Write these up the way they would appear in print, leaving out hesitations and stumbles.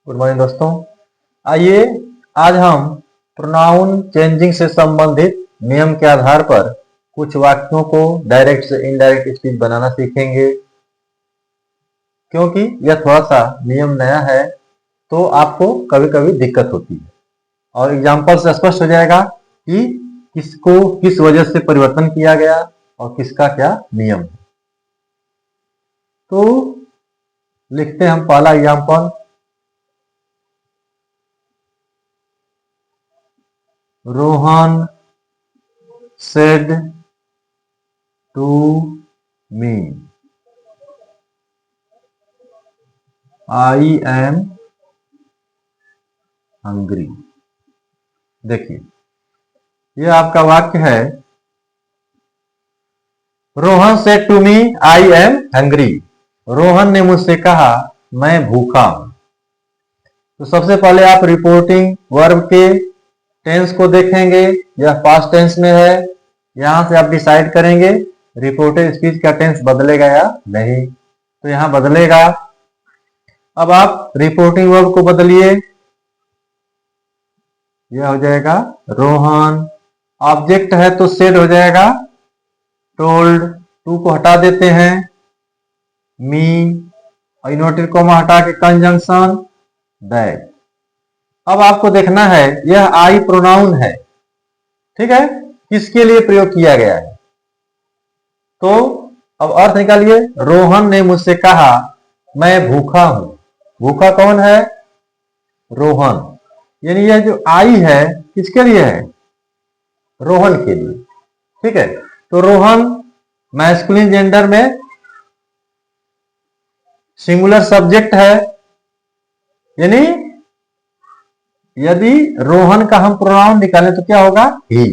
Good morning दोस्तों। आइए आज हम प्रोनाउन चेंजिंग से संबंधित नियम के आधार पर कुछ वाक्यों को डायरेक्ट से इनडायरेक्ट स्पीच बनाना सीखेंगे। क्योंकि यह थोड़ा सा नियम नया है तो आपको कभी कभी दिक्कत होती है और एग्जाम्पल से स्पष्ट हो जाएगा कि किसको किस वजह से परिवर्तन किया गया और किसका क्या नियम है। तो लिखते हैं हम पहला example. Rohan said to me, I am hungry। देखिए यह आपका वाक्य है। Rohan said to me, I am hungry। Rohan ने मुझसे कहा मैं भूखा हूं। तो सबसे पहले आप रिपोर्टिंग वर्ब के टेंस को देखेंगे। यह पास्ट टेंस में है। यहां से आप डिसाइड करेंगे रिपोर्टेड स्पीच का टेंस बदलेगा या नहीं। तो यहां बदलेगा। अब आप रिपोर्टिंग वर्ब को बदलिए। यह हो जाएगा रोहन। ऑब्जेक्ट है तो सेड हो जाएगा टोल्ड। टू को हटा देते हैं मी और इन्वर्टेड कॉमा हटा के कंजंक्शन दैट। अब आपको देखना है यह आई प्रोनाउन है, ठीक है, किसके लिए प्रयोग किया गया है। तो अब अर्थ निकालिए। रोहन ने मुझसे कहा मैं भूखा हूं। भूखा कौन है? रोहन। यानी यह जो आई है किसके लिए है? रोहन के लिए, ठीक है। तो रोहन मैस्कुलिन जेंडर में सिंगुलर सब्जेक्ट है। यानी यदि रोहन का हम प्रोनाउन निकालें तो क्या होगा? ही।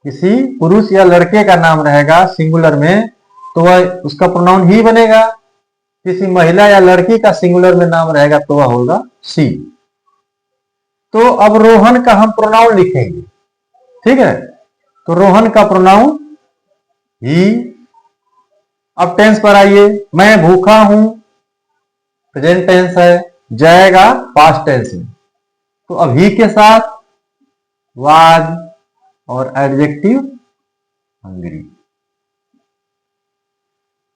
किसी पुरुष या लड़के का नाम रहेगा सिंगुलर में तो वह उसका प्रोनाउन ही बनेगा। किसी महिला या लड़की का सिंगुलर में नाम रहेगा तो वह होगा सी। तो अब रोहन का हम प्रोनाउन लिखेंगे, ठीक है। तो रोहन का प्रोनाउन ही। अब टेंस पर आइए। मैं भूखा हूं प्रेजेंट टेंस है, जाएगा पास्ट टेंस में। तो अब ही के साथ वाज और adjective hungry.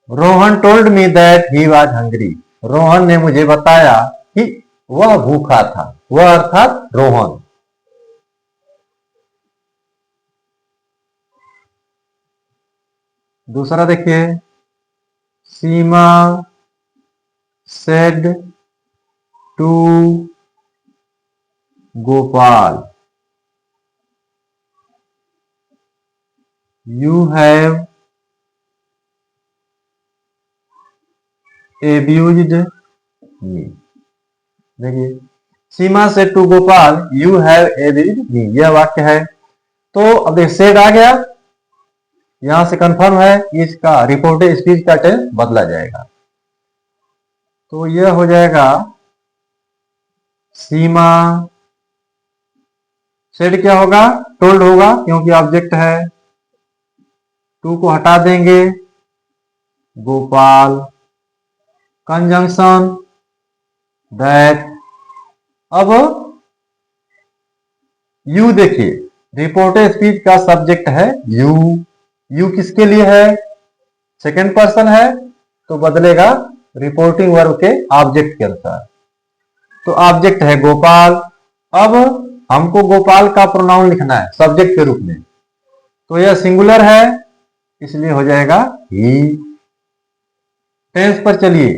Rohan told me that he was hungry. Rohan ने मुझे बताया कि वह भूखा था। वह अर्थात रोहन। दूसरा देखिए। Seema said to Gopal you have abused me. देखिए Seema said to Gopal you have abused me, यह वाक्य है। तो अब देखिए सेड आ गया, यहां से कंफर्म है इसका रिपोर्टेड स्पीच का टेंस बदला जाएगा। तो यह हो जाएगा सीमा। सेड क्या होगा? टोल्ड होगा क्योंकि ऑब्जेक्ट है। टू को हटा देंगे गोपाल कंजंक्शन दैट। अब यू देखिए रिपोर्टेड स्पीच का सब्जेक्ट है यू। यू किसके लिए है? सेकंड पर्सन है तो बदलेगा रिपोर्टिंग वर्ब के ऑब्जेक्ट के अनुसार। तो ऑब्जेक्ट है गोपाल। अब हमको गोपाल का प्रोनाउन लिखना है सब्जेक्ट के रूप में। तो यह सिंगुलर है इसलिए हो जाएगा ही। टेंस पर चलिए।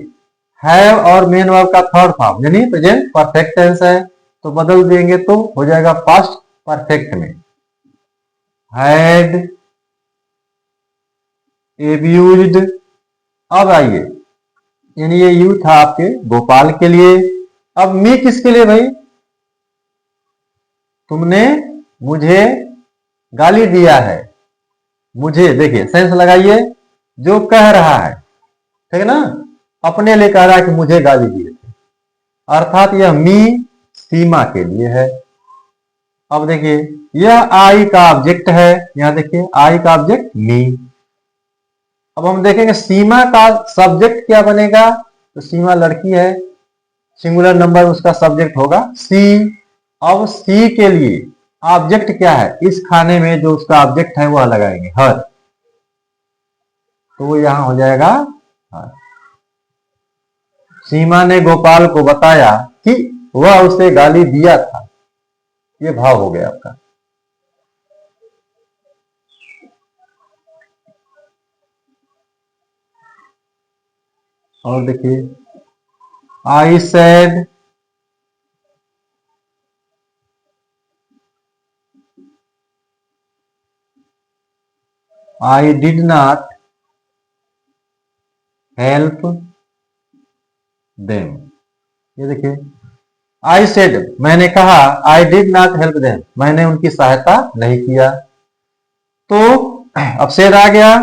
हैव और मेन वर्ब का थर्ड फॉर्म यानी प्रेजेंट परफेक्ट टेंस है तो बदल देंगे तो हो जाएगा पास्ट परफेक्ट में हैड एब्यूज्ड। अब आइए, यानी ये यू था आपके गोपाल के लिए। अब मी किसके लिए भाई? तुमने मुझे गाली दिया है। मुझे देखिए सेंस लगाइए, जो कह रहा है, ठीक है ना, अपने लिए कह रहा है कि मुझे गाली दिए थे, अर्थात यह मी सीमा के लिए है। अब देखिए यह आई का ऑब्जेक्ट है। यहां देखिए आई का ऑब्जेक्ट मी। अब हम देखेंगे सीमा का सब्जेक्ट क्या बनेगा। तो सीमा लड़की है, सिंगुलर नंबर उसका सब्जेक्ट होगा सी। अब सी के लिए ऑब्जेक्ट क्या है, इस खाने में जो उसका ऑब्जेक्ट है वह लगाएंगे हर, तो वो यहां हो जाएगा हर। सीमा ने गोपाल को बताया कि वह उसे गाली दिया था, ये भाव हो गया आपका। और देखिए, I said I did not help them. ये देखिए, आई सेड मैंने कहा, I did not help them मैंने उनकी सहायता नहीं किया। तो अब सेड आ गया,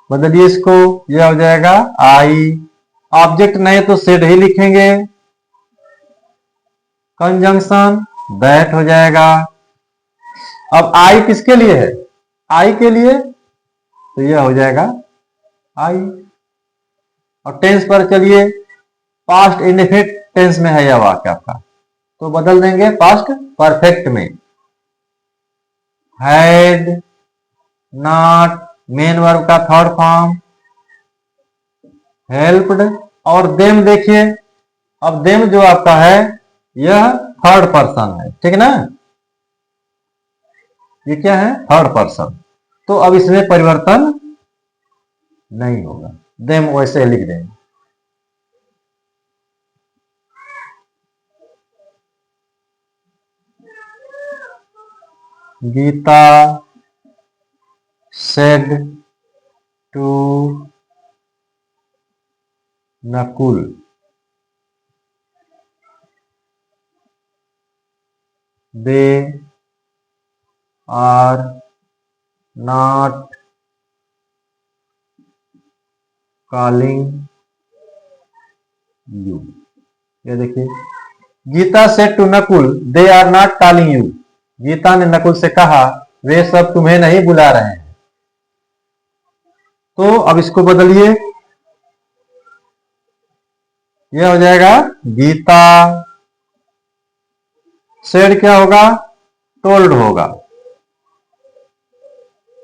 बदलिए इसको, यह हो जाएगा आई। ऑब्जेक्ट नहीं तो सेड ही लिखेंगे, कंजंक्शन दैट हो जाएगा। अब आई किसके लिए है, आई के लिए, तो यह हो जाएगा आई। और टेंस पर चलिए, पास्ट इंडेफिनिट टेंस में है यह वाक्य आपका, तो बदल देंगे पास्ट परफेक्ट में। हैड नॉट मेन वर्ब का थर्ड फॉर्म, हेल्प्ड, और देम देखिए, अब देम जो आपका है यह थर्ड पर्सन है, ठीक ना, ये क्या है थर्ड पर्सन, तो अब इसमें परिवर्तन नहीं होगा, देम वैसे लिख देंगे। Gita said to Nakul they are not calling you. ये देखिए, Gita said to Nakul they are not calling you, Gita ने नकुल से कहा वे सब तुम्हें नहीं बुला रहे हैं। तो अब इसको बदलिए, यह हो जाएगा गीता सेड क्या होगा, टोल्ड होगा,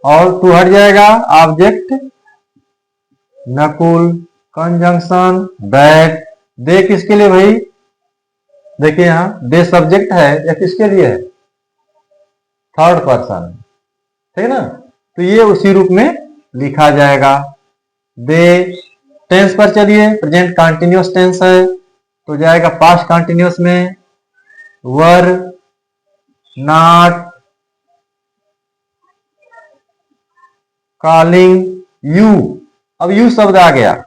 और टू हट जाएगा, ऑब्जेक्ट नकुल, कंजंक्शन दैट। दे किसके लिए भाई, देखिए यहां दे सब्जेक्ट है, या किसके लिए है, थर्ड पर्सन, ठीक है ना, तो ये उसी रूप में लिखा जाएगा। दे टेंस पर चलिए, प्रेजेंट कंटिन्यूअस टेंस है, तो जाएगा पास्ट कंटिन्यूअस में, वर नॉट कॉलिंग यू। अब यू शब्द आ गया,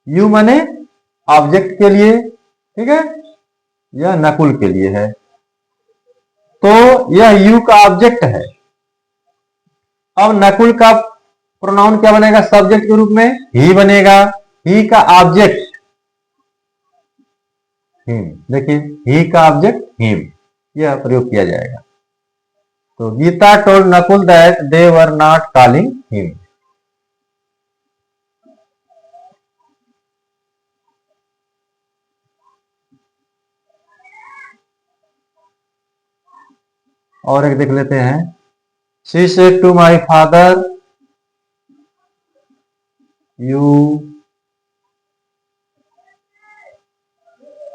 यू माने ऑब्जेक्ट के लिए, ठीक है, यह नकुल के लिए है, तो यह यू का ऑब्जेक्ट है। अब नकुल का प्रोनाउन क्या बनेगा, सब्जेक्ट के रूप में ही बनेगा, ही का ऑब्जेक्ट हिम, देखिए ही का ऑब्जेक्ट हिम, यह प्रयोग किया जाएगा। तो Geeta told Nakul that they were not calling him. और एक देख लेते हैं, she said to my father you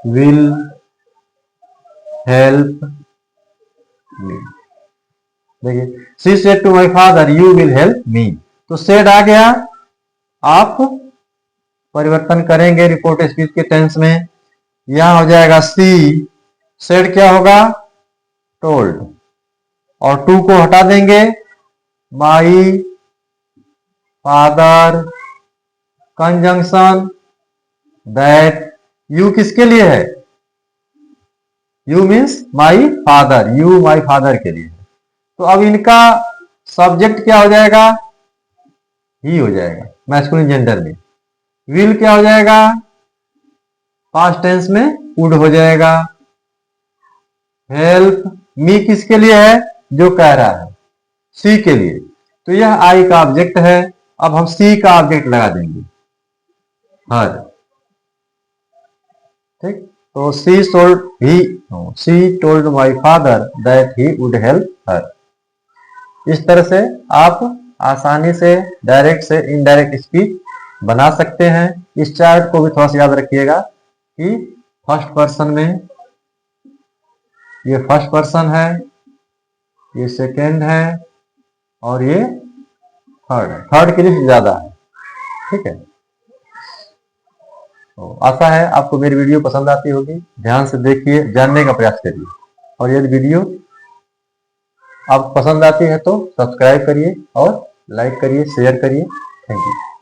will help me. देखिए, she said to my father you will help me, तो सेड आ गया, आप परिवर्तन करेंगे रिपोर्ट स्पीच के टेंस में, यहां हो जाएगा सी, सेड क्या होगा टोल्ड, और टू को हटा देंगे, my father conjunction that. You किसके लिए है, you means my father, you my father के लिए, तो अब इनका सब्जेक्ट क्या हो जाएगा, ही हो जाएगा मैस्कुलिन जेंडर में। विल क्या हो जाएगा, पास्ट टेंस में वुड हो जाएगा। हेल्प मी किसके लिए है, जो कह रहा है, सी के लिए, तो यह आई का ऑब्जेक्ट है। अब हम सी का ऑब्जेक्ट लगा देंगे हर, ठीक। तो she told my father that he would help her. इस तरह से आप आसानी से डायरेक्ट से इनडायरेक्ट स्पीच बना सकते हैं। इस चार्ट को भी थोड़ा सा याद रखिएगा कि फर्स्ट पर्सन में ये फर्स्ट पर्सन है, ये सेकेंड है और ये थर्ड है। थर्ड की लिस्ट ज्यादा है, ठीक है। तो आशा है आपको मेरी वीडियो पसंद आती होगी। ध्यान से देखिए, जानने का प्रयास करिए, और यदि वीडियो आपको पसंद आती है तो सब्सक्राइब करिए और लाइक करिए, शेयर करिए। Thank you.